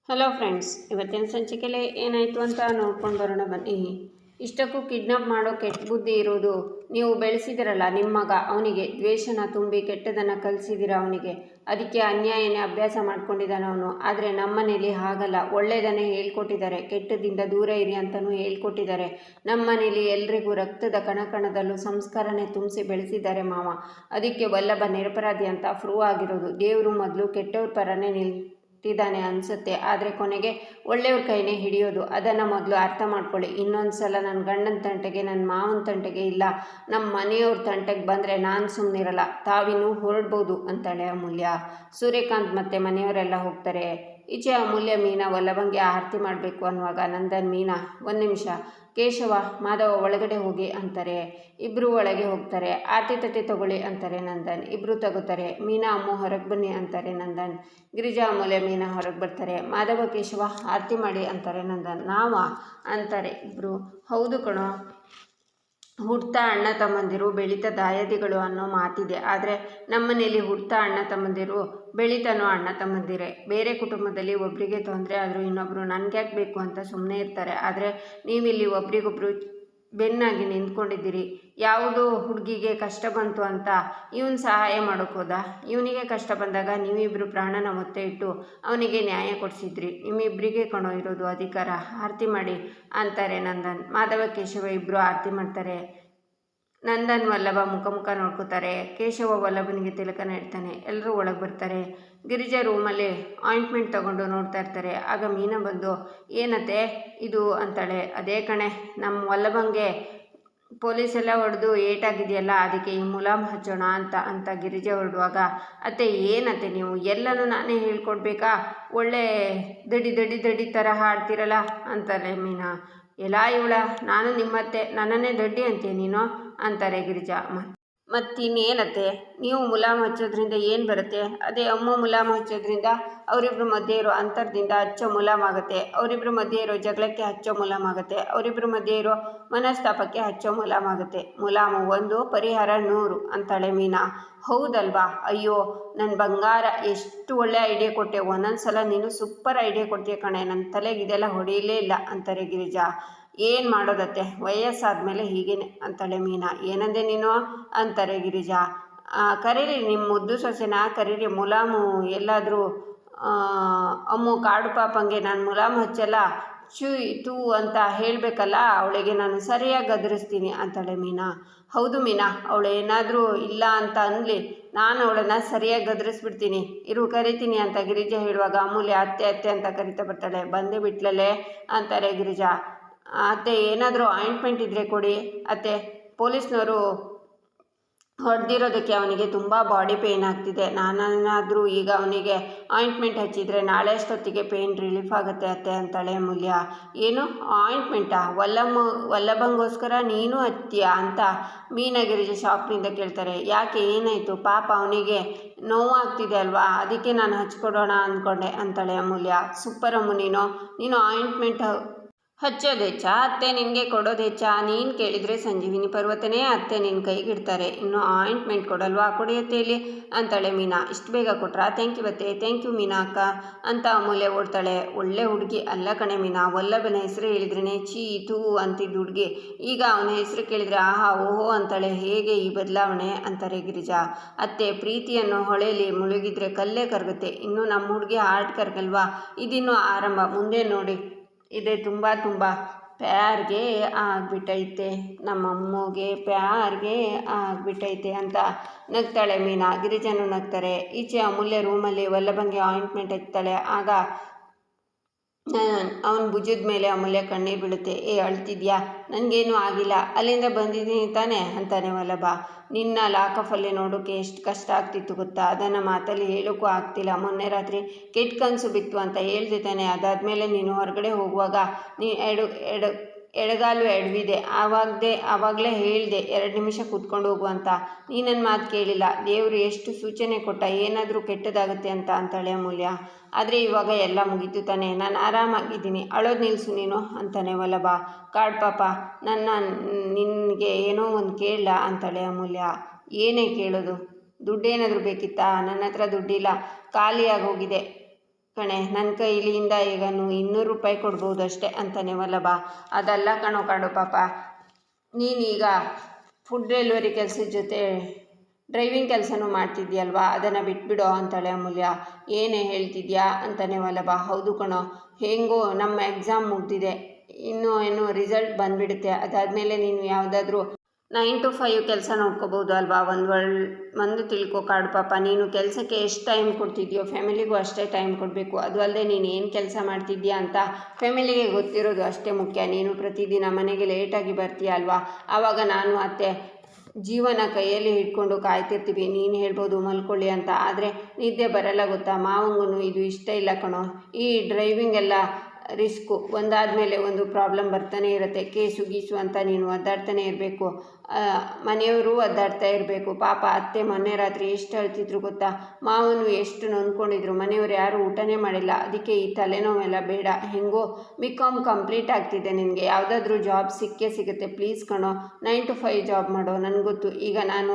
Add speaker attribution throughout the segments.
Speaker 1: Hello friends, ಇವತ್ತಿನ ಸಂಚಿಕೆಯಲ್ಲಿ ಏನಾಯಿತು ಅಂತ ನೋಡ್ಕೊಂಡು ಬರೋಣ ಬನ್ನಿ. ಇಷ್ಟಕ್ಕೂ ಕಿಡ್ನಾಪ್ ಮಾಡೋ ಕೆಟ್ಟ ಬುದ್ಧಿ ಇರೋದು ನೀವು ಬೆಳೆಸಿದಿರಲ್ಲ ನಿಮ್ಮ ಮಗ. ಅವನಿಗೆ ದ್ವೇಷನ ತುಂಬಿ ಕೆಟ್ಟದನ್ನು ಕಲಿಸಿದಿರ ಅವನಿಗೆ. ಅದಕ್ಕೆ ಅನ್ಯಾಯನೇ ಅಭ್ಯಾಸ ಮಾಡ್ಕೊಂಡಿದ್ದಾನೆ ಅವನು. ಆದರೆ ನಮ್ಮನೇಲಿ ಹಾಗಲ್ಲ, ಒಳ್ಳೆಯದನ್ನೇ ಹೇಳ್ಕೊಟ್ಟಿದ್ದಾರೆ. ಕೆಟ್ಟದಿಂದ ದೂರ ಇರಿ ಅಂತಲೂ ಹೇಳ್ಕೊಟ್ಟಿದ್ದಾರೆ. ನಮ್ಮನೇಲಿ ಎಲ್ರಿಗೂ ರಕ್ತದ ಕಣಕಣದಲ್ಲೂ ಸಂಸ್ಕಾರನೇ ತುಂಬಿಸಿ ಬೆಳೆಸಿದ್ದಾರೆ ಮಾವ. ಅದಕ್ಕೆ ವಲ್ಲಭ ನಿರಪರಾಧಿ ಅಂತ ಪ್ರೂವ್ ಆಗಿರೋದು. ದೇವರು ಮೊದಲು ಕೆಟ್ಟವ್ರ ಪರನೇ ನಿಲ್ತಿದ್ದಾನೆ ಅನಿಸುತ್ತೆ, ಆದರೆ ಕೊನೆಗೆ ಒಳ್ಳೆಯವ್ರ ಕೈನೇ ಹಿಡಿಯೋದು. ಅದನ್ನು ಮೊದಲು ಅರ್ಥ ಮಾಡ್ಕೊಳ್ಳಿ. ಇನ್ನೊಂದು ಸಲ ನನ್ನ ಗಂಡನ ತಂಟೆಗೆ, ನನ್ನ ಮಾವನ ತಂಟೆಗೆ, ಇಲ್ಲ ನಮ್ಮ ಮನೆಯವ್ರ ತಂಟೆಗೆ ಬಂದರೆ ನಾನು ಸುಮ್ಮನಿರಲ್ಲ. ತಾವಿನ್ನೂ ಹೊರಡ್ಬೋದು ಅಂತಾಳೆ ಅಮೂಲ್ಯ. ಸೂರ್ಯಕಾಂತ್ ಮತ್ತು ಮನೆಯವರೆಲ್ಲ ಹೋಗ್ತಾರೆ. ಈಚೆ ಅಮೂಲ್ಯ ಮೀನಾ ವಲ್ಲಭಂಗೆ ಆರತಿ ಮಾಡಬೇಕು ಅನ್ನುವಾಗ ನಂದನ್, ಮೀನಾ ಒಂದು ನಿಮಿಷ, ಕೇಶವ ಮಾಧವ ಒಳಗಡೆ ಹೋಗಿ ಅಂತಾರೆ. ಇಬ್ಬರು ಒಳಗೆ ಹೋಗ್ತಾರೆ. ಆರತಿ ತಟ್ಟೆ ತಗೊಳ್ಳಿ ಅಂತಾರೆ ನಂದನ್. ಇಬ್ಬರು ತಗೋತಾರೆ. ಮೀನಾ ಅಮ್ಮು ಹೊರಗೆ ಬನ್ನಿ ಅಂತಾರೆ ನಂದನ್. ಗಿರಿಜಾ ಅಮೂಲ್ಯ ಮೀನಾ ಹೊರಗೆ ಬರ್ತಾರೆ. ಮಾಧವ ಕೇಶವ ಆರತಿ ಮಾಡಿ ಅಂತಾರೆ ನಂದನ್. ನಾವಾ ಅಂತಾರೆ ಇಬ್ಬರು. ಹೌದು ಕಣೋ, ಹುಡ್ತಾ ಅಣ್ಣ ತಮ್ಮಂದಿರು ಬೆಳೀತಾ ದಾಯಾದಿಗಳು ಅನ್ನೋ ಮಾತಿದೆ. ಆದರೆ ನಮ್ಮನೇಲಿ ಹುಡ್ತಾ ಅಣ್ಣ ತಮ್ಮಂದಿರು ಬೆಳೀತಾನೋ ಅಣ್ಣ ತಮ್ಮಂದಿರೇ. ಬೇರೆ ಕುಟುಂಬದಲ್ಲಿ ಒಬ್ಬರಿಗೆ ತೊಂದರೆ ಆದರೂ ಇನ್ನೊಬ್ಬರು ನನಗ್ಯಾಕೆ ಬೇಕು ಅಂತ ಸುಮ್ಮನೆ ಇರ್ತಾರೆ. ಆದರೆ ನೀವಿಲ್ಲಿ ಒಬ್ರಿಗೊಬ್ರು ಬೆನ್ನಾಗಿ ನಿಂತ್ಕೊಂಡಿದ್ದೀರಿ. ಯಾವುದೋ ಹುಡುಗಿಗೆ ಕಷ್ಟ ಬಂತು ಅಂತ ಇವನು ಸಹಾಯ ಮಾಡೋಕೆ ಹೋದ. ಇವನಿಗೆ ಕಷ್ಟ ಬಂದಾಗ ನೀವಿಬ್ಬರು ಪ್ರಾಣನ ಒತ್ತೆ ಇಟ್ಟು ಅವನಿಗೆ ನ್ಯಾಯ ಕೊಡಿಸಿದ್ರಿ. ನಿಮ್ಮಿಬ್ಬರಿಗೆ ಕಣೋ ಇರೋದು ಅಧಿಕಾರ. ಆರತಿ ಮಾಡಿ ಅಂತಾರೆ ನಂದನ್. ಮಾಧವ ಕೇಶವ ಇಬ್ಬರು ಆರತಿ ಮಾಡ್ತಾರೆ. ನಂದನ್ ವಲ್ಲಭ ಮುಖ ನೋಡ್ಕೋತಾರೆ. ಕೇಶವ ವಲ್ಲಭನಿಗೆ ತಿಲಕನ ಇಡ್ತಾನೆ. ಎಲ್ಲರೂ ಒಳಗೆ ಬರ್ತಾರೆ. ಗಿರಿಜಾ ರೂಮಲ್ಲಿ ಆಯಿಂಟ್ಮೆಂಟ್ ತಗೊಂಡು ನೋಡ್ತಾ ಇರ್ತಾರೆ. ಆಗ ಮೀನಾ ಬಂದು, ಏನತ್ತೆ ಇದು ಅಂತಾಳೆ. ಅದೇ ಕಣೆ, ನಮ್ಮ ವಲ್ಲಭಂಗೆ ಪೊಲೀಸೆಲ್ಲ ಹೊಡೆದು ಏಟಾಗಿದೆಯಲ್ಲ, ಅದಕ್ಕೆ ಈ ಮುಲಾಮ್ ಹಚ್ಚೋಣ ಅಂತ ಗಿರಿಜಾ ಹೊರಡುವಾಗ, ಅತ್ತೆ ಏನತ್ತೆ ನೀವು ಎಲ್ಲನೂ ನಾನೇ ಹೇಳ್ಕೊಡ್ಬೇಕಾ? ಒಳ್ಳೆ ದಡಿ ಥರ ಹಾಡ್ತಿರಲ್ಲ ಅಂತಾರೆ ಮೀನಾ. ಎಲ್ಲ ಇವಳ, ನಾನು ನಿಮ್ಮತ್ತೆ, ನನ್ನನ್ನೇ ದಡ್ಡಿ ಅಂತೀಯ ನೀನು ಅಂತಾರೆ ಗಿರಿಜಾ. ಮತ್ತಿನ್ನೇನತ್ತೆ, ನೀವು ಮುಲಾಮ್ ಹಚ್ಚೋದ್ರಿಂದ ಏನು ಬರುತ್ತೆ? ಅದೇ ಅಮ್ಮ ಮುಲಾಮ್ ಹಚ್ಚೋದ್ರಿಂದ ಅವರಿಬ್ಬರ ಮಧ್ಯೆ ಇರೋ ಅಂತರದಿಂದ ಹಚ್ಚೋ ಮುಲಾಮ್ ಆಗುತ್ತೆ. ಅವರಿಬ್ಬರ ಮಧ್ಯೆ ಇರೋ ಜಗಳಕ್ಕೆ ಹಚ್ಚೋ ಮುಲಾಮ್ ಆಗುತ್ತೆ. ಅವರಿಬ್ಬರ ಮಧ್ಯೆ ಇರೋ ಮನಸ್ತಾಪಕ್ಕೆ ಹಚ್ಚೋ ಮುಲಾಮ್ ಆಗುತ್ತೆ. ಮುಲಾಮು 1, ಪರಿಹಾರ 100 ಅಂತಾಳೆ ಮೀನಾ. ಹೌದಲ್ವಾ? ಅಯ್ಯೋ ನನ್ನ ಬಂಗಾರ, ಎಷ್ಟು ಒಳ್ಳೆ ಐಡಿಯಾ ಕೊಟ್ಟೆ. ಒಂದೊಂದು ಸಲ ನೀನು ಸೂಪರ್ ಐಡಿಯಾ ಕೊಡ್ತೀಯ ಕಣೆ. ನನ್ನ ತಲೆಗೆ ಇದೆಲ್ಲ ಹೊಡೆಯಲೇ ಇಲ್ಲ ಅಂತಾರೆ ಗಿರಿಜಾ. ಏನು ಮಾಡೋದತ್ತೆ, ವಯಸ್ಸಾದಮೇಲೆ ಹೀಗೇನೆ ಅಂತಾಳೆ ಮೀನಾ. ಏನಂದೆ ನೀನು ಅಂತಾರೆ ಗಿರಿಜಾ. ಕರೀರಿ ನಿಮ್ಮ ಮುದ್ದು ಸೊಸೆನ ಕರೀರಿ. ಮುಲಾಮು ಎಲ್ಲಾದರೂ ಅಮ್ಮು ಕಾಡು ಪಾಪಂಗೆ ನಾನು ಮುಲಾಮು ಹಚ್ಚಲ್ಲ ಚೂ ತೂ ಅಂತ ಹೇಳಬೇಕಲ್ಲ, ಅವಳಿಗೆ ನಾನು ಸರಿಯಾಗಿ ಗದರಿಸ್ತೀನಿ ಅಂತಾಳೆ ಮೀನಾ. ಹೌದು ಮೀನಾ, ಅವಳು ಏನಾದರೂ ಇಲ್ಲ ಅಂತ ಅನ್ನಲಿ, ನಾನು ಅವಳನ್ನು ಸರಿಯಾಗಿ ಗದರಿಸ್ಬಿಡ್ತೀನಿ, ಇರು ಕರಿತೀನಿ ಅಂತ ಗಿರಿಜಾ ಹೇಳುವಾಗ ಅಮೂಲ್ಯ ಅತ್ತೆ ಅತ್ತೆ ಅಂತ ಕರಿತಾ ಬರ್ತಾಳೆ. ಬಂದೇ ಬಿಟ್ಲಲ್ಲೇ ಅಂತಾರೆ ಗಿರಿಜಾ. ಅತ್ತೆ ಏನಾದರೂ ಆಯಿಂಟ್ಮೆಂಟ್ ಇದ್ದರೆ ಕೊಡಿ ಅತ್ತೆ. ಪೊಲೀಸ್ನವರು ಹೊಡೆದಿರೋದಕ್ಕೆ ಅವನಿಗೆ ತುಂಬ ಬಾಡಿ ಪೇಯ್ನ್ ಆಗ್ತಿದೆ. ನಾನೇನಾದರೂ ಈಗ ಅವನಿಗೆ ಆಯಿಂಟ್ಮೆಂಟ್ ಹಚ್ಚಿದರೆ ನಾಳೆ ಅಷ್ಟೊತ್ತಿಗೆ ಪೇಯ್ನ್ ರಿಲೀಫ್ ಆಗುತ್ತೆ ಅತ್ತೆ ಅಂತಾಳೆ ಅಮೂಲ್ಯ. ಏನು ಆಯಿಂಟ್ಮೆಂಟಾ? ವಲ್ಲಭಂಗೋಸ್ಕರ ನೀನು ಹತ್ತೀಯಾ ಅಂತ ಮೀನಗಿರಿಜ ಶಾಕ್ನಿಂದ ಕೇಳ್ತಾರೆ. ಯಾಕೆ, ಏನಾಯಿತು? ಪಾಪ ಅವನಿಗೆ ನೋವಾಗ್ತಿದೆ ಅಲ್ವಾ, ಅದಕ್ಕೆ ನಾನು ಹಚ್ಕೊಡೋಣ ಅಂದ್ಕೊಂಡೆ ಅಂತಾಳೆ ಅಮೂಲ್ಯ. ಸೂಪರ್ ಅಮ್ಮು, ನೀನು ಆಯಿಂಟ್ಮೆಂಟ್ ಹಚ್ಚೋದು ಹೆಚ್ಚಾ ಅತ್ತೆ, ನಿನಗೆ ಕೊಡೋದು ಹೆಚ್ಚಾ? ನೀನು ಕೇಳಿದರೆ ಸಂಜೀವಿನಿ ಪರ್ವತನೇ ಅತ್ತೆ ನಿನ್ನ ಕೈಗಿಡ್ತಾರೆ, ಇನ್ನು ಆಯಿಂಟ್ಮೆಂಟ್ ಕೊಡಲ್ವಾ? ಕೊಡಿಯತ್ತೇಲಿ ಅಂತಾಳೆ ಮೀನಾ. ಇಷ್ಟು ಬೇಗ ಕೊಟ್ರಾ? ಥ್ಯಾಂಕ್ ಯು ಅತ್ತೆ. ಥ್ಯಾಂಕ್ ಯು ಮೀನಾ ಅಕ್ಕ ಅಂತ ಅಮೂಲ್ಯ ಓಡ್ತಾಳೆ. ಒಳ್ಳೆ ಹುಡುಗಿ ಅಲ್ಲ ಕಣೆ ಮೀನಾ, ವಲ್ಲಭನ ಹೆಸರು ಹೇಳಿದ್ರೇ ಚೀ ತೂ ಅಂತಿದ್ದ ಹುಡುಗಿ ಈಗ ಅವನ ಹೆಸರು ಕೇಳಿದರೆ ಆಹಾ ಓಹೋ ಅಂತಾಳೆ. ಹೇಗೆ ಈ ಬದಲಾವಣೆ ಅಂತಾರೆ ಗಿರಿಜಾ. ಅತ್ತೆ, ಪ್ರೀತಿಯನ್ನು ಹೊಳೆಯಲ್ಲಿ ಮುಳುಗಿದ್ರೆ ಕಲ್ಲೇ ಕರಗುತ್ತೆ, ಇನ್ನು ನಮ್ಮ ಹುಡುಗಿ ಹಾರ್ಟ್ ಕರಗಲ್ವಾ? ಇದಿನ್ನೂ ಆರಂಭ, ಮುಂದೆ ನೋಡಿ ಇದೆ ತುಂಬ ಪ್ಯಾರ್ಗೆ ಆಗಿಬಿಟ್ಟೈತೆ, ನಮ್ಮಮ್ಮಗೆ ಪ್ಯಾರ್ಗೆ ಆಗಿಬಿಟ್ಟೈತೆ ಅಂತ ನಗ್ತಾಳೆ ಮೀನಾ. ಗಿರಿಜನು ನಗ್ತಾರೆ. ಈಚೆ ಅಮೂಲ್ಯ ರೂಮಲ್ಲಿ ವಲ್ಲಭಂಗೆ ಆಯಿಂಟ್ಮೆಂಟ್ ಹಚ್ತಾಳೆ. ಆಗ ಅವನ ಭುಜದ ಮೇಲೆ ಅಮೂಲ್ಯ ಕಣ್ಣೀರು ಬೀಳುತ್ತೆ. ಅಳ್ತಿದ್ಯಾ? ನನಗೇನು ಆಗಿಲ್ಲ, ಅಲ್ಲಿಂದ ಬಂದಿದ್ದೀನಿ ತಾನೆ ಅಂತಾನೆ ವಲ್ಲಭ. ನಿನ್ನ ಲಾಕಫಲ್ಲಿ ನೋಡೋಕ್ಕೆ ಎಷ್ಟು ಕಷ್ಟ ಆಗ್ತಿತ್ತು ಗೊತ್ತಾ? ಅದನ್ನು ಮಾತಲ್ಲಿ ಹೇಳೋಕ್ಕೂ ಆಗ್ತಿಲ್ಲ. ಮೊನ್ನೆ ರಾತ್ರಿ ಕೆಟ್ಟ ಕನಸು ಬಿತ್ತು ಅಂತ ಹೇಳ್ದೆ ತಾನೆ. ಅದಾದಮೇಲೆ ನೀನು ಹೊರಗಡೆ ಹೋಗುವಾಗ ಎಡಗಾಲು ಎಡವಿದೆ. ಆವಾಗಲೇ ಹೇಳಿದೆ 2 ನಿಮಿಷ ಕೂತ್ಕೊಂಡು ಹೋಗು ಅಂತ. ನೀ ನನ್ನ ಮಾತು ಕೇಳಿಲ್ಲ. ದೇವರು ಎಷ್ಟು ಸೂಚನೆ ಕೊಟ್ಟ, ಏನಾದರೂ ಕೆಟ್ಟದಾಗುತ್ತೆ ಅಂತ ಅಂತಾಳೆ ಅಮೂಲ್ಯ. ಆದರೆ ಇವಾಗ ಎಲ್ಲ ಮುಗೀತು ತಾನೆ, ನಾನು ಆರಾಮಾಗಿದ್ದೀನಿ, ಅಳೋದು ನಿಲ್ಲಿಸು ನೀನು ಅಂತಾನೆ ವಲ್ಲಭ. ಕಾಡು ಪಾಪ, ನಿನಗೆ ಏನೋ ಒಂದು ಕೇಳಲ್ಲ ಅಂತಾಳೆ ಅಮೂಲ್ಯ. ಏನೇ ಕೇಳೋದು? ದುಡ್ಡೇನಾದರೂ ಬೇಕಿತ್ತಾ? ನನ್ನ ಹತ್ರ ದುಡ್ಡಿಲ್ಲ, ಖಾಲಿಯಾಗಿ ಹೋಗಿದೆ. ಕಣೆ, ನನ್ನ ಕೈಲಿಂದ ಈಗ 200 ರೂಪಾಯಿ ಕೊಡ್ಬೋದು ಅಷ್ಟೇ ಅಂತಾನೆ ವಲ್ಲಭ. ಅದಲ್ಲ ಕಣೋ ಕಾಡು ಪಾಪ, ನೀನೀಗ ಫುಡ್ ಡೆಲಿವರಿ ಕೆಲಸದ ಜೊತೆ ಡ್ರೈವಿಂಗ್ ಕೆಲಸನೂ ಮಾಡ್ತಿದ್ಯಲ್ವಾ, ಅದನ್ನು ಬಿಟ್ಬಿಡೋ ಅಂತಾಳೆ ಅಮೂಲ್ಯ. ಏನೇ ಹೇಳ್ತಿದ್ಯಾ ಅಂತಾನೆ ವಲ್ಲಭ. ಹೌದು ಕಣೋ, ಹೇಗೋ ನಮ್ಮ ಎಕ್ಸಾಮ್ ಮುಗ್ದಿದೆ, ಏನು ರಿಸಲ್ಟ್ ಬಂದುಬಿಡುತ್ತೆ. ಅದಾದಮೇಲೆ ನೀನು ಯಾವುದಾದ್ರೂ 9 to 5 ಕೆಲಸ ನೋಡ್ಕೋಬೋದು ಅಲ್ವಾ. ಒಂದು ತಿಳ್ಕೊ ಕಾಡು ಪಾಪ, ನೀನು ಕೆಲಸಕ್ಕೆ ಎಷ್ಟು ಟೈಮ್ ಕೊಡ್ತಿದ್ಯೋ ಫ್ಯಾಮಿಲಿಗೂ ಅಷ್ಟೇ ಟೈಮ್ ಕೊಡಬೇಕು. ಅದು ಅಲ್ಲದೆ ನೀನು ಏನು ಕೆಲಸ ಮಾಡ್ತಿದ್ಯಾ ಅಂತ ಫ್ಯಾಮಿಲಿಗೆ ಗೊತ್ತಿರೋದು ಅಷ್ಟೇ ಮುಖ್ಯ. ನೀನು ಪ್ರತಿದಿನ ಮನೆಗೆ ಲೇಟಾಗಿ ಬರ್ತೀಯ ಅಲ್ವಾ, ಆವಾಗ ನಾನು ಅತ್ತೆ ಜೀವನ ಕೈಯಲ್ಲಿ ಹಿಡ್ಕೊಂಡು ಕಾಯ್ತಿರ್ತೀವಿ. ನೀನು ಹೇಳ್ಬೋದು ಮಲ್ಕೊಳ್ಳಿ ಅಂತ, ಆದರೆ ನಿದ್ದೆ ಬರಲ್ಲ ಗೊತ್ತಾ. ಮಾವಂಗೂ ಇದು ಇಷ್ಟ ಇಲ್ಲ ಕಣೋ, ಈ ಡ್ರೈವಿಂಗ್ ಎಲ್ಲ ರಿಸ್ಕು. ಒಂದಾದಮೇಲೆ ಒಂದು ಪ್ರಾಬ್ಲಮ್ ಬರ್ತಾನೆ ಇರುತ್ತೆ. ಕೇಸು ಗೀಸು ಅಂತ ನೀನು ಒದ್ದಾಡ್ತಾನೆ ಇರಬೇಕು, ಮನೆಯವರು ಒದ್ದಾಡ್ತಾ ಇರಬೇಕು. ಪಾಪ ಅತ್ತೆ ಮೊನ್ನೆ ರಾತ್ರಿ ಎಷ್ಟು ಅಳ್ತಿದ್ರು ಗೊತ್ತಾ. ಮಾವನು ಎಷ್ಟು ನೊಂದ್ಕೊಂಡಿದ್ರು, ಮನೆಯವರು ಯಾರು ಊಟನೇ ಮಾಡಿಲ್ಲ. ಅದಕ್ಕೆ ಈ ತಲೆನೋವೆಲ್ಲ ಬೇಡ. ಹೆಂಗೋ BCom ಕಂಪ್ಲೀಟ್ ಆಗ್ತಿದೆ, ನಿನಗೆ ಯಾವುದಾದ್ರೂ ಜಾಬ್ ಸಿಗುತ್ತೆ ಪ್ಲೀಸ್ ಕಣೋ. 9 to 5 ಜಾಬ್ ಮಾಡೋ. ನನಗೆ ಗೊತ್ತು ಈಗ ನಾನು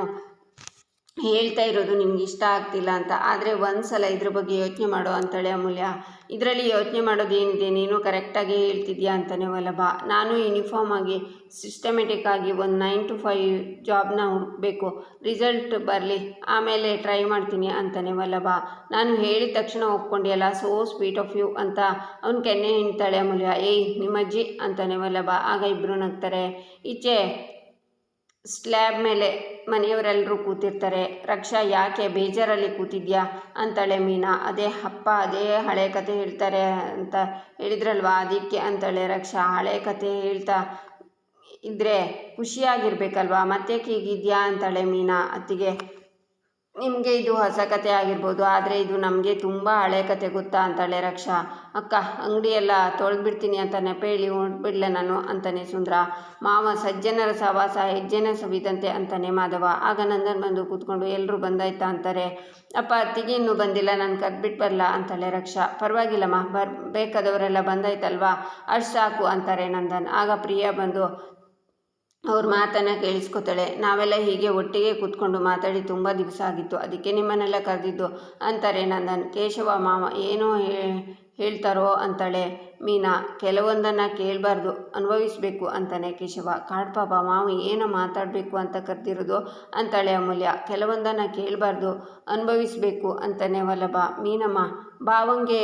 Speaker 1: ಹೇಳ್ತಾ ಇರೋದು ನಿಮ್ಗೆ ಇಷ್ಟ ಆಗ್ತಿಲ್ಲ ಅಂತ, ಆದರೆ ಒಂದು ಸಲ ಇದ್ರ ಬಗ್ಗೆ ಯೋಚನೆ ಮಾಡೋ ಅಂತಾಳೆ ಅಮೂಲ್ಯ. ಇದರಲ್ಲಿ ಯೋಚನೆ ಮಾಡೋದೇನಿದೆ, ನೀನು ಕರೆಕ್ಟಾಗಿ ಹೇಳ್ತಿದ್ಯಾ ಅಂತಾನೆ ವಲ್ಲಭ. ನಾನು ಯೂನಿಫಾರ್ಮ್ ಆಗಿ ಸಿಸ್ಟಮೆಟಿಕ್ ಆಗಿ ಒಂದು 9 to 5 ಜಾಬ್ನ ಹುಡುಕಬೇಕು. ರಿಸಲ್ಟ್ ಬರಲಿ, ಆಮೇಲೆ ಟ್ರೈ ಮಾಡ್ತೀನಿ ಅಂತಾನೆ ವಲ್ಲಭ. ನಾನು ಹೇಳಿದ ತಕ್ಷಣ ಒಪ್ಕೊಂಡಿಯಲ್ಲ, ಸೋ ಸ್ವೀಟ್ ಆಫ್ ಯು ಅಂತ ಅವ್ನು ಕೆನ್ನೆ ಹಿಂಡ್ತಾಳೆ ಅಮೂಲ್ಯ. ಏಯ್ ನಿಮ್ಮಜ್ಜಿ ಅಂತಾನೆ ವಲ್ಲಭ. ಆಗ ಇಬ್ಬರು ನಗ್ತಾರೆ. ಈಚೆ ಸ್ಲ್ಯಾಬ್ ಮೇಲೆ ಮನೆಯವರೆಲ್ಲರೂ ಕೂತಿರ್ತಾರೆ. ರಕ್ಷಾ, ಯಾಕೆ ಬೇಜಾರಲ್ಲಿ ಕೂತಿದ್ಯಾ ಅಂತಾಳೆ ಮೀನಾ. ಅದೇ ಅಪ್ಪ ಅದೇ ಹಳೆ ಕತೆ ಹೇಳ್ತಾರೆ ಅಂತ ಹೇಳಿದ್ರಲ್ವಾ, ಅದಕ್ಕೆ ಅಂತಾಳೆ ರಕ್ಷಾ. ಹಳೆ ಕತೆ ಹೇಳ್ತಾ ಇದ್ದರೆ ಖುಷಿಯಾಗಿರ್ಬೇಕಲ್ವಾ, ಮತ್ತೆ ಹೀಗಿದ್ಯಾ ಅಂತಾಳೆ ಮೀನಾ. ಅತ್ತಿಗೆ, ನಿಮಗೆ ಇದು ಹೊಸ ಕತೆ ಆಗಿರ್ಬೋದು, ಆದರೆ ಇದು ನಮಗೆ ತುಂಬ ಹಳೆ ಕತೆ ಗೊತ್ತಾ ಅಂತಾಳೆ ರಕ್ಷಾ. ಅಕ್ಕ, ಅಂಗಡಿಯೆಲ್ಲ ತೊಳೆದ್ಬಿಡ್ತೀನಿ ಅಂತ ನೆಪ ಹೇಳಿ ಹೊರಟ್ಬಿಡ್ಲೆ ನಾನು ಅಂತಾನೆ ಸುಂದರ. ಮಾವ, ಸಜ್ಜನರ ಸಹವಾಸ ಹೆಜ್ಜೆನ ಸವಿದಂತೆ ಅಂತಾನೆ ಮಾಧವ. ಆಗ ನಂದನ್ ಬಂದು ಕೂತ್ಕೊಂಡು ಎಲ್ಲರೂ ಬಂದಾಯ್ತಾ ಅಂತಾರೆ. ಅಪ್ಪ, ಅತ್ತಿಗೆ ಇನ್ನೂ ಬಂದಿಲ್ಲ, ನಾನು ಕರೆದ್ಬಿಟ್ಟು ಬರಲ್ಲ ಅಂತಾಳೆ ರಕ್ಷಾ. ಪರವಾಗಿಲ್ಲಮ್ಮ, ಬೇಕಾದವರೆಲ್ಲ ಬಂದಾಯ್ತಲ್ವಾ, ಅಷ್ಟು ಸಾಕು ಅಂತಾರೆ ನಂದನ್. ಆಗ ಪ್ರಿಯಾ ಬಂದು ಅವ್ರ ಮಾತನ್ನು ಕೇಳಿಸ್ಕೊತಾಳೆ. ನಾವೆಲ್ಲ ಹೀಗೆ ಒಟ್ಟಿಗೆ ಕೂತ್ಕೊಂಡು ಮಾತಾಡಿ ತುಂಬ ದಿವಸ ಆಗಿತ್ತು, ಅದಕ್ಕೆ ನಿಮ್ಮನ್ನೆಲ್ಲ ಕರೆದಿದ್ದು ಅಂತಾರೆ ನಂದನ್. ಕೇಶವ, ಮಾವ ಏನೋ ಹೇಳ್ತಾರೋ ಅಂತಾಳೆ ಮೀನಾ. ಕೆಲವೊಂದನ್ನು ಕೇಳಬಾರ್ದು, ಅನುಭವಿಸ್ಬೇಕು ಅಂತಾನೆ ಕೇಶವ. ಕಾಡ್ಪಾಪ, ಮಾವು ಏನೋ ಮಾತಾಡಬೇಕು ಅಂತ ಕರೆದಿರೋದು ಅಂತಾಳೆ ಅಮೂಲ್ಯ. ಕೆಲವೊಂದನ್ನು ಕೇಳಬಾರ್ದು, ಅನುಭವಿಸ್ಬೇಕು ಅಂತಾನೆ ವಲ್ಲಭ. ಮೀನಮ್ಮ, ಭಾವಂಗೆ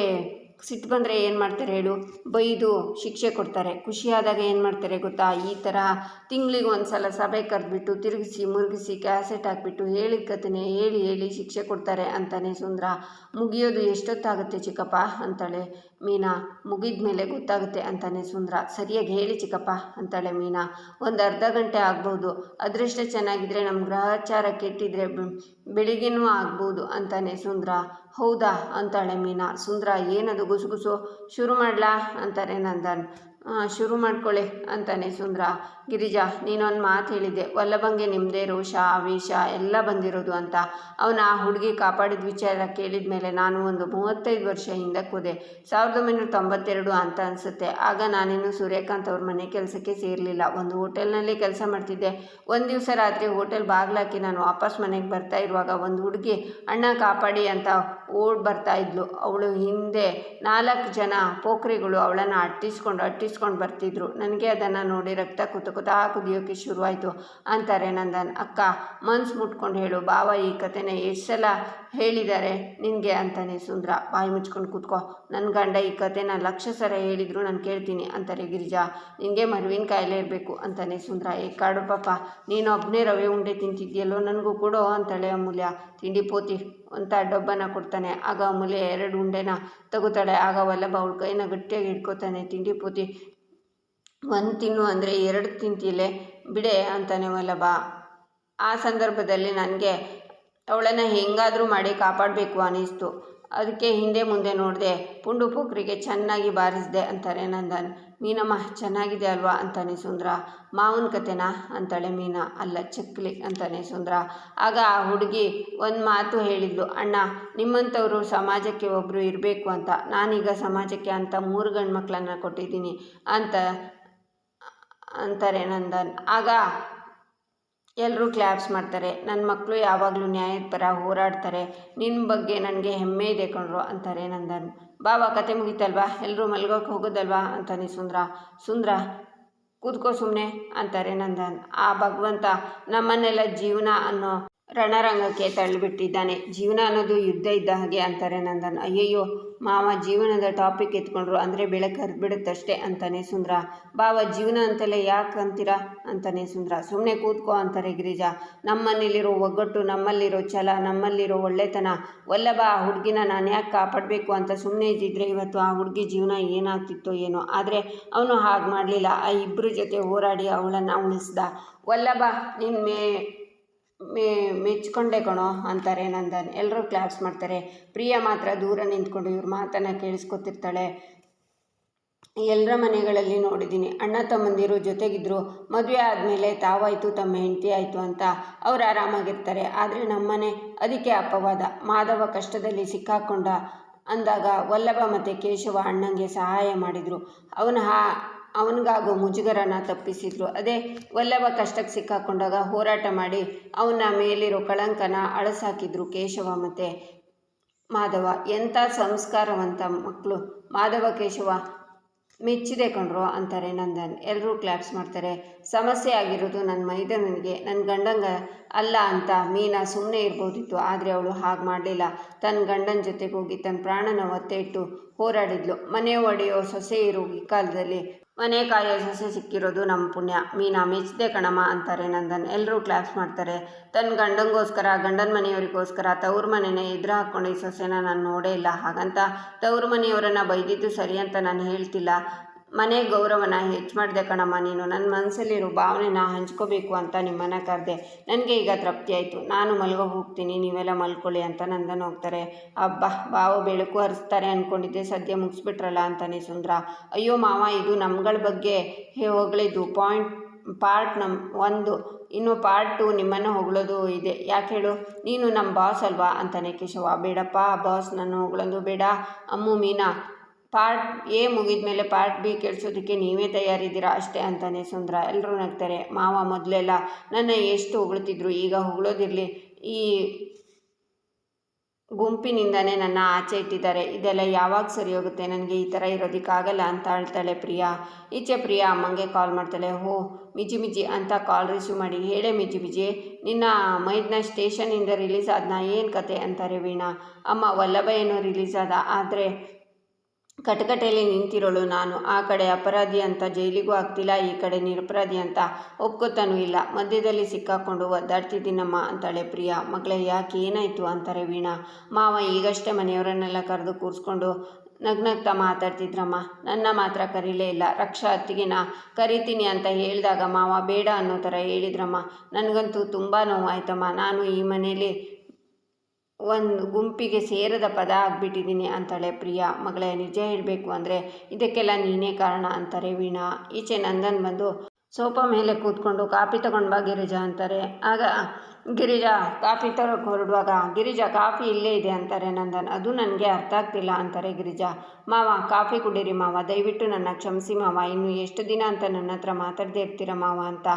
Speaker 1: ಸಿಟ್ಟು ಬಂದರೆ ಏನು ಮಾಡ್ತಾರೆ ಹೇಳು, ಬೈದು ಶಿಕ್ಷೆ ಕೊಡ್ತಾರೆ. ಖುಷಿಯಾದಾಗ ಏನು ಮಾಡ್ತಾರೆ ಗೊತ್ತಾ, ಈ ಥರ ತಿಂಗಳಿಗೆ ಒಂದು ಸಲ ಸಭೆ ಕರೆದ್ಬಿಟ್ಟು ತಿರುಗಿಸಿ ಮುರುಗಿಸಿ ಕ್ಯಾಸೆಟ್ ಹಾಕ್ಬಿಟ್ಟು ಹೇಳಿದ ಕಥೆನೇ ಹೇಳಿ ಹೇಳಿ ಶಿಕ್ಷೆ ಕೊಡ್ತಾರೆ ಅಂತಾನೆ ಸುಂದರ. ಮುಗಿಯೋದು ಎಷ್ಟೊತ್ತಾಗುತ್ತೆ ಚಿಕ್ಕಪ್ಪ ಅಂತಾಳೆ ಮೀನಾ. ಮುಗಿದ ಮೇಲೆ ಗೊತ್ತಾಗುತ್ತೆ ಅಂತಾನೆ ಸುಂದರ. ಸರಿಯಾಗಿ ಹೇಳಿ ಚಿಕ್ಕಪ್ಪ ಅಂತಾಳೆ ಮೀನಾ. ಒಂದು ಅರ್ಧ ಗಂಟೆ ಆಗ್ಬೋದು, ಅದೃಷ್ಟ ಚೆನ್ನಾಗಿದ್ರೆ ನಮ್ಮ ಗ್ರಹಚಾರ ಕೆಟ್ಟಿದ್ರೆ ಬೆಳಿಗ್ಗೆನೂ ಆಗ್ಬೋದು ಅಂತಾನೆ ಸುಂದರ. ಹೌದಾ ಅಂತಾಳೆ ಮೀನಾ. ಸುಂದರ, ಏನದು ಗುಸುಗುಸು, ಶುರು ಮಾಡಲಾ ಅಂತಾನೆ ನಂದನ್. ಶುರು ಮಾಡ್ಕೊಳ್ಳಿ ಅಂತಾನೆ ಸುಂದರ. ಗಿರಿಜಾ, ನೀನೊಂದು ಮಾತು ಹೇಳಿದ್ದೆ, ವಲ್ಲಭಂಗೆ ನಿಮ್ಮದೇ ರೋಷ ಆವೇಶ ಎಲ್ಲ ಬಂದಿರೋದು ಅಂತ. ಅವನ ಆ ಹುಡುಗಿ ಕಾಪಾಡಿದ ವಿಚಾರ ಕೇಳಿದ ಮೇಲೆ ನಾನು ಒಂದು 35 ವರ್ಷ ಹಿಂದಕ್ಕೆ ಹೋದೆ, 1992 ಅಂತ ಅನಿಸುತ್ತೆ. ಆಗ ನಾನಿನ್ನು ಸೂರ್ಯಕಾಂತ್ ಅವ್ರ ಮನೆ ಕೆಲಸಕ್ಕೆ ಸೇರಲಿಲ್ಲ, ಒಂದು ಹೋಟೆಲ್ನಲ್ಲಿ ಕೆಲಸ ಮಾಡ್ತಿದ್ದೆ. ಒಂದು ದಿವಸ ರಾತ್ರಿ ಹೋಟೆಲ್ ಬಾಗಿಲಾಕಿ ನಾನು ವಾಪಸ್ ಮನೆಗೆ ಬರ್ತಾ ಇರುವಾಗ ಒಂದು ಹುಡುಗಿ ಅಣ್ಣ ಕಾಪಾಡಿ ಅಂತ ಓಡ್ ಬರ್ತಾ ಇದ್ಲು. ಅವಳು ಹಿಂದೆ 4 ಜನ ಪೋಖ್ರಿಗಳು ಅವಳನ್ನು ಅಟ್ಟಿಸ್ಕೊಂಡು ಬರ್ತಿದ್ರು. ನನಗೆ ಅದನ್ನು ನೋಡಿ ರಕ್ತ ಕುದಿಯೋಕ್ಕೆ ಶುರುವಾಯಿತು ಅಂತಾರೆ ನಂದನ್. ಅಕ್ಕ, ಮನ್ಸು ಮುಟ್ಕೊಂಡು ಹೇಳು, ಬಾವ ಈ ಕಥೆನ ಎಷ್ಟು ಸಲ ಹೇಳಿದ್ದಾರೆ ನಿನಗೆ ಅಂತಾನೆ ಸುಂದರ. ಬಾಯಿ ಮುಚ್ಕೊಂಡು ಕೂತ್ಕೋ, ನನ್ನ ಗಂಡ ಈ ಕಥೆನ 1,00,000 ಸಲ ಹೇಳಿದ್ರು ನಾನು ಕೇಳ್ತೀನಿ ಅಂತಾರೆ ಗಿರಿಜಾ. ನಿನಗೆ ಮರುವಿನ ಕಾಯಿಲೆ ಇರಬೇಕು ಅಂತಾನೆ ಸುಂದರ. ಕಾಡು ಪಾಪ, ನೀನು ಒಬ್ಬನೇ ರವೆ ಉಂಡೆ ತಿಂತಿದ್ಯಲ್ಲೋ, ನನಗೂ ಕೊಡೋ ಅಂತಾಳೆ ಅಮೂಲ್ಯ. ತಿಂಡಿ ಪೋತಿ ಅಂತ ಡಬ್ಬನ ಕೊಡ್ತಾನೆ. ಆಗ ಅಮೂಲ್ಯ 2 ಉಂಡೆನ ತಗೋತಾಳೆ. ಆಗ ವಲ್ಲಭ ಅವಳ ಕೈನ ಗಟ್ಟಿಯಾಗಿ ಹಿಡ್ಕೋತಾನೆ. ತಿಂಡಿ ಪೋತಿ, 1 ತಿನ್ನು ಅಂದರೆ 2 ತಿಂತೀಲೆ ಬಿಡೆ ಅಂತಾನೆ ವಲ್ಲಭ. ಆ ಸಂದರ್ಭದಲ್ಲಿ ನನಗೆ ಅವಳನ್ನು ಹೆಂಗಾದರೂ ಮಾಡಿ ಕಾಪಾಡಬೇಕು ಅನ್ನಿಸ್ತು, ಅದಕ್ಕೆ ಹಿಂದೆ ಮುಂದೆ ನೋಡಿದೆ, ಪುಂಡು ಪೋಖ್ರಿಗೆ ಚೆನ್ನಾಗಿ ಬಾರಿಸಿದೆ ಅಂತಾರೆ ನಂದನ್. ಮೀನಮ್ಮ, ಚೆನ್ನಾಗಿದೆ ಅಲ್ವಾ ಅಂತಾನೆ ಸುಂದರ. ಮಾವನ ಕತೆನಾ ಅಂತಾಳೆ ಮೀನಾ. ಅಲ್ಲ, ಚಕ್ಲಿ ಅಂತಾನೆ ಸುಂದರ. ಆಗ ಆ ಹುಡುಗಿ ಒಂದು ಮಾತು ಹೇಳಿದ್ಲು, ಅಣ್ಣ ನಿಮ್ಮಂಥವ್ರು ಸಮಾಜಕ್ಕೆ ಒಬ್ಬರು ಇರಬೇಕು ಅಂತ. ನಾನೀಗ ಸಮಾಜಕ್ಕೆ ಅಂತ 3 ಗಂಡು ಮಕ್ಕಳನ್ನು ಕೊಟ್ಟಿದ್ದೀನಿ ಅಂತಾರೆ ನಂದನ್. ಆಗ ಎಲ್ಲರೂ ಕ್ಲ್ಯಾಪ್ಸ್ ಮಾಡ್ತಾರೆ. ನನ್ನ ಮಕ್ಕಳು ಯಾವಾಗಲೂ ನ್ಯಾಯದ ಪರ ಹೋರಾಡ್ತಾರೆ. ನಿನ್ನ ಬಗ್ಗೆ ನನಗೆ ಹೆಮ್ಮೆ ಇದೆ ಕಣ್ರು ಅಂತಾರೆ ನಂದನ್. ಬಾಬಾ ಕತೆ ಮುಗಿತಲ್ವಾ, ಎಲ್ಲರೂ ಮಲ್ಗೋಕೆ ಹೋಗೋದಲ್ವಾ ಅಂತಾನೆ ಸುಂದ್ರ ಕೂತ್ಕೋ ಸುಮ್ಮನೆ ಅಂತಾರೆ ನಂದನ್. ಆ ಭಗವಂತ ನಮ್ಮನ್ನೆಲ್ಲ ಜೀವನ ಅನ್ನೋ ರಣರಂಗಕ್ಕೆ ತಳ್ಳಿಬಿಟ್ಟಿದ್ದಾನೆ. ಜೀವನ ಅನ್ನೋದು ಯುದ್ಧ ಇದ್ದ ಹಾಗೆ ಅಂತಾರೆ ನಂದನ್. ಅಯ್ಯಯ್ಯೋ ಮಾವ ಜೀವನದ ಟಾಪಿಕ್ ಎತ್ಕೊಂಡ್ರು ಅಂದರೆ ಬೆಳಕು ಹರಿದ್ಬಿಡುತ್ತಷ್ಟೇ ಅಂತಾನೆ ಸುಂದ್ರ. ಬಾವ ಜೀವನ ಅಂತಲೇ ಯಾಕೆ ಅಂತೀರಾ ಅಂತಾನೆ ಸುಂದ್ರ. ಸುಮ್ಮನೆ ಕೂತ್ಕೋ ಅಂತಾರೆ ಗಿರಿಜಾ. ನಮ್ಮನೇಲಿರೋ ಒಗ್ಗಟ್ಟು, ನಮ್ಮಲ್ಲಿರೋ ಛಲ, ನಮ್ಮಲ್ಲಿರೋ ಒಳ್ಳೆತನ, ವಲ್ಲಭ ಆ ಹುಡುಗಿನ ನಾನು ಯಾಕೆ ಕಾಪಾಡಬೇಕು ಅಂತ ಸುಮ್ಮನೆ ಇದ್ದಿದ್ರೆ ಇವತ್ತು ಆ ಹುಡುಗಿ ಜೀವನ ಏನಾಗ್ತಿತ್ತೋ ಏನೋ. ಆದರೆ ಅವನು ಹಾಗೆ ಮಾಡಲಿಲ್ಲ. ಆ ಇಬ್ಬರ ಜೊತೆ ಹೋರಾಡಿ ಅವಳನ್ನು ಉಳಿಸ್ದ. ವಲ್ಲಭ ನಿನ್ನ ಮೆಚ್ಕೊಂಡೆ ಕಣೋ ಅಂತಾರೆ ನಂದನ್. ಎಲ್ಲರೂ ಕ್ಲಾಪ್ಸ್ ಮಾಡ್ತಾರೆ. ಪ್ರಿಯಾ ಮಾತ್ರ ದೂರ ನಿಂತ್ಕೊಂಡು ಇವ್ರ ಮಾತನ್ನು ಕೇಳಿಸ್ಕೊತಿರ್ತಾಳೆ. ಎಲ್ಲರ ಮನೆಗಳಲ್ಲಿ ನೋಡಿದ್ದೀನಿ, ಅಣ್ಣ ತಮ್ಮಂದಿರು ಜೊತೆಗಿದ್ರು ಮದುವೆ ಆದಮೇಲೆ ತಾವಾಯಿತು ತಮ್ಮ ಹೆಂಡತಿ ಆಯಿತು ಅಂತ ಅವ್ರು ಆರಾಮಾಗಿರ್ತಾರೆ. ಆದರೆ ನಮ್ಮನೆ ಅದಕ್ಕೆ ಅಪವಾದ. ಮಾಧವ ಕಷ್ಟದಲ್ಲಿ ಸಿಕ್ಕಾಕೊಂಡ ಅಂದಾಗ ವಲ್ಲಭ ಮತ್ತು ಕೇಶವ ಅಣ್ಣಂಗೆ ಸಹಾಯ ಮಾಡಿದರು. ಅವನಿಗಾಗೋ ಮುಜುಗರನ ತಪ್ಪಿಸಿದ್ರು. ಅದೇ ವಲ್ಲಭ ಕಷ್ಟಕ್ಕೆ ಸಿಕ್ಕಾಕೊಂಡಾಗ ಹೋರಾಟ ಮಾಡಿ ಅವನ ಮೇಲಿರೋ ಕಳಂಕನ ಅಳಸಾಕಿದ್ರು ಕೇಶವ ಮತ್ತು ಮಾಧವ. ಎಂಥ ಸಂಸ್ಕಾರವಂತ ಮಕ್ಕಳು ಮಾಧವ ಕೇಶವ. ಮೆಚ್ಚಿದೆ ಕಣ್ರು ಅಂತಾರೆ ನಂದನ್. ಎಲ್ಲರೂ ಕ್ಲಾಪ್ಸ್ ಮಾಡ್ತಾರೆ. ಸಮಸ್ಯೆ ಆಗಿರೋದು ನನ್ನ ಮೈದನಿಗೆ, ನನ್ನ ಗಂಡಂಗ ಅಲ್ಲ ಅಂತ ಮೀನಾ ಸುಮ್ಮನೆ ಇರ್ಬೋದಿತ್ತು. ಆದರೆ ಅವಳು ಹಾಗೆ ಮಾಡಲಿಲ್ಲ. ತನ್ನ ಗಂಡನ ಜೊತೆಗೆ ಹೋಗಿ ತನ್ನ ಪ್ರಾಣನ ಒತ್ತೆ ಇಟ್ಟು ಹೋರಾಡಿದ್ಲು. ಮನೆ ಒಡೆಯೋ ಸೊಸೆ ಇರೋ ಈ ಕಾಲದಲ್ಲಿ ಮನೆ ಕಾಯೋ ಸೊಸೆ ಸಿಕ್ಕಿರೋದು ನಮ್ಮ ಪುಣ್ಯ. ಮೀನಾ ಮೆಚ್ಚಿದೆ ಕಣಮ್ಮ ಅಂತಾರೆ ನಂದನ್. ಎಲ್ಲರೂ ಕ್ಲಾಪ್ಸ್ ಮಾಡ್ತಾರೆ. ತನ್ನ ಗಂಡಂಗೋಸ್ಕರ, ಗಂಡನ ಮನೆಯವರಿಗೋಸ್ಕರ ತವ್ರ ಮನೆಯೇ ಎದುರು ಹಾಕ್ಕೊಂಡು ಈ ಸೊಸೆನ ನಾನು ನೋಡೇ ಇಲ್ಲ. ಹಾಗಂತ ತವ್ರ ಮನೆಯವರನ್ನು ಬೈದಿದ್ದು ಸರಿ ಅಂತ ನಾನು ಹೇಳ್ತಿಲ್ಲ. ಮನೆ ಗೌರವನ ಹೆಚ್ಚು ಮಾಡಿದೆ ಕಣಮ್ಮ ನೀನು. ನನ್ನ ಮನಸ್ಸಲ್ಲಿರೋ ಭಾವನೆನ ಹಂಚ್ಕೋಬೇಕು ಅಂತ ನಿಮ್ಮನ್ನು ಕರೆದೆ. ನನಗೆ ಈಗ ತೃಪ್ತಿ ಆಯಿತು. ನಾನು ಮಲ್ಗೋ ಹೋಗ್ತೀನಿ, ನೀವೆಲ್ಲ ಮಲ್ಕೊಳ್ಳಿ ಅಂತ ನಂದನ್ ಹೋಗ್ತಾರೆ. ಅಬ್ಬಾ ಬಾವ ಬೆಳಕು ಹರಿಸ್ತಾರೆ ಅಂದ್ಕೊಂಡಿದ್ದೆ, ಸದ್ಯ ಮುಗಿಸ್ಬಿಟ್ರಲ್ಲ ಅಂತಾನೆ ಸುಂದ್ರ. ಅಯ್ಯೋ ಮಾವ ಇದು ನಮ್ಗಳ ಬಗ್ಗೆ ಹೊಗಳಿದ್ದು ಪಾರ್ಟ್ 1. ಇನ್ನು ಪಾರ್ಟ್ 2 ನಿಮ್ಮನ್ನು ಹೊಗಳೋದು ಇದೆ. ಯಾಕೆ ಹೇಳು, ನೀನು ನಮ್ಮ ಬಾಸ್ ಅಲ್ವಾ ಅಂತಾನೆ ಕೇಶವ. ಬೇಡಪ್ಪ ಬಾಸ್, ನನ್ನ ಹೊಗಳೋದು ಬೇಡ ಅಮ್ಮು ಮೀನಾ. ಪಾರ್ಟ್ A ಮುಗಿದ ಮೇಲೆ ಪಾರ್ಟ್ B ಕೇಳಿಸೋದಕ್ಕೆ ನೀವೇ ತಯಾರಿದ್ದೀರಾ ಅಷ್ಟೇ ಅಂತಾನೆ ಸುಂದ್ರ. ಎಲ್ಲರೂ ನಗ್ತಾರೆ. ಮಾವ ಮೊದಲೆಲ್ಲ ನನ್ನ ಎಷ್ಟು ಹೊಗಳ್ತಿದ್ರು, ಈಗ ಹೊಗಳೋದಿರಲಿ, ಈ ಗುಂಪಿನಿಂದನೇ ನನ್ನ ಆಚೆ ಇಟ್ಟಿದ್ದಾರೆ. ಇದೆಲ್ಲ ಯಾವಾಗ ಸರಿ ಹೋಗುತ್ತೆ, ನನಗೆ ಈ ಥರ ಇರೋದಕ್ಕಾಗಲ್ಲ ಅಂತ ಹೇಳ್ತಾಳೆ ಪ್ರಿಯಾ. ಈಚೆ ಪ್ರಿಯಾ ಅಮ್ಮಂಗೆ ಕಾಲ್ ಮಾಡ್ತಾಳೆ. ಮಿಜಿ ಅಂತ ಕಾಲ್ ರಿಸೀವ್ ಮಾಡಿ, ಹೇಳೇ ಮಿಜಿ ನಿನ್ನ ಮೈದ್ನ ಸ್ಟೇಷನಿಂದ ರಿಲೀಸ್ ಆದ್ನಾ, ಏನು ಕತೆ ಅಂತಾರೆ ವೀಣಾ. ಅಮ್ಮ ವಲ್ಲಭ ಏನೋ ರಿಲೀಸ್ ಆದ, ಆದರೆ ಕಟಕಟೆಯಲ್ಲಿ ನಿಂತಿರೋಳು ನಾನು. ಆ ಕಡೆ ಅಪರಾಧಿ ಅಂತ ಜೈಲಿಗೂ ಆಗ್ತಿಲ್ಲ, ಈ ಕಡೆ ನಿರಪರಾಧಿ ಅಂತ ಒಪ್ಕೋತಾನೂ ಇಲ್ಲ. ಮಧ್ಯದಲ್ಲಿ ಸಿಕ್ಕಾಕೊಂಡು ಒದ್ದಾಡ್ತಿದ್ದೀನಮ್ಮ ಅಂತಾಳೆ ಪ್ರಿಯಾ. ಮಗಳೇ ಯಾಕೆ ಏನಾಯಿತು ಅಂತಾರೆ ವೀಣಾ. ಮಾವ ಈಗಷ್ಟೇ ಮನೆಯವರನ್ನೆಲ್ಲ ಕರೆದು ಕೂರಿಸ್ಕೊಂಡು ನಗ್ನಗ್ತಾ ಮಾತಾಡ್ತಿದ್ರಮ್ಮ. ನನ್ನ ಮಾತ್ರ ಕರೀಲೇ ಇಲ್ಲ. ರಕ್ಷಾ ಅತ್ತಿಗೆನ ಕರಿತೀನಿ ಅಂತ ಹೇಳಿದಾಗ ಮಾವ ಬೇಡ ಅನ್ನೋ ಥರ ಹೇಳಿದ್ರಮ್ಮ. ನನಗಂತೂ ತುಂಬ ನೋವಾಯ್ತಮ್ಮ. ನಾನು ಈ ಮನೇಲಿ ಒಂದು ಗುಂಪಿಗೆ ಸೇರದ ಪದ ಆಗಿಬಿಟ್ಟಿದ್ದೀನಿ ಅಂತಾಳೆ ಪ್ರಿಯಾ. ಮಗಳೇ ನಿಜ ಹೇಳಬೇಕು ಅಂದರೆ ಇದಕ್ಕೆಲ್ಲ ನೀನೇ ಕಾರಣ ಅಂತಾರೆ ವೀಣಾ. ಈಚೆ ನಂದನ್ ಬಂದು ಸೋಫಾ ಮೇಲೆ ಕೂತ್ಕೊಂಡು ಕಾಫಿ ತಗೊಂಡು ಬಾ ಗಿರಿಜಾ ಅಂತಾರೆ. ಆಗ ಗಿರಿಜಾ ಕಾಫಿ ತರೋಕೆ ಹೊರಡುವಾಗ, ಗಿರಿಜಾ ಕಾಫಿ ಇಲ್ಲೇ ಇದೆ ಅಂತಾರೆ ನಂದನ್. ಅದು ನನಗೆ ಅರ್ಥ ಆಗ್ತಿಲ್ಲ ಅಂತಾರೆ ಗಿರಿಜಾ. ಮಾವ ಕಾಫಿ ಕುಡೀರಿ ಮಾವ, ದಯವಿಟ್ಟು ನನ್ನ ಕ್ಷಮಿಸಿ ಮಾವ, ಇನ್ನು ಎಷ್ಟು ದಿನ ಅಂತ ನನ್ನ ಹತ್ರ ಮಾತಾಡದೇ ಇರ್ತೀರ ಮಾವ ಅಂತ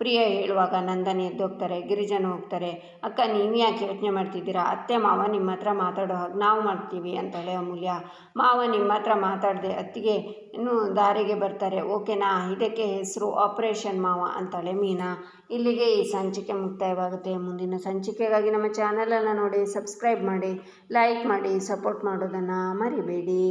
Speaker 1: ಪ್ರಿಯಾ ಹೇಳುವಾಗ ನಂದನ್ ಎದ್ದೋಗ್ತಾರೆ. ಗಿರಿಜಾನು ಹೋಗ್ತಾರೆ. ಅಕ್ಕ ನೀವು ಯಾಕೆ ಯೋಚನೆ ಮಾಡ್ತಿದ್ದೀರಾ, ಅತ್ತೆ ಮಾವ ನಿಮ್ಮ ಹತ್ರ ಮಾತಾಡೋ ಹಾಗೆ ನಾವು ಮಾಡ್ತೀವಿ ಅಂತಾಳೆ ಅಮೂಲ್ಯ. ಮಾವ ನಿಮ್ಮ ಹತ್ರ ಮಾತಾಡದೆ ಅತ್ತಿಗೆ ಇನ್ನೂ ದಾರಿಗೆ ಬರ್ತಾರೆ, ಓಕೆನಾ, ಇದಕ್ಕೆ ಹೆಸರು ಆಪರೇಷನ್ ಮಾವ ಅಂತಾಳೆ ಮೀನಾ. ಇಲ್ಲಿಗೆ ಈ ಸಂಚಿಕೆ ಮುಕ್ತಾಯವಾಗುತ್ತೆ. ಮುಂದಿನ ಸಂಚಿಕೆಗಾಗಿ ನಮ್ಮ ಚಾನಲನ್ನು ನೋಡಿ, ಸಬ್ಸ್ಕ್ರೈಬ್ ಮಾಡಿ, ಲೈಕ್ ಮಾಡಿ, ಸಪೋರ್ಟ್ ಮಾಡೋದನ್ನು ಮರಿಬೇಡಿ.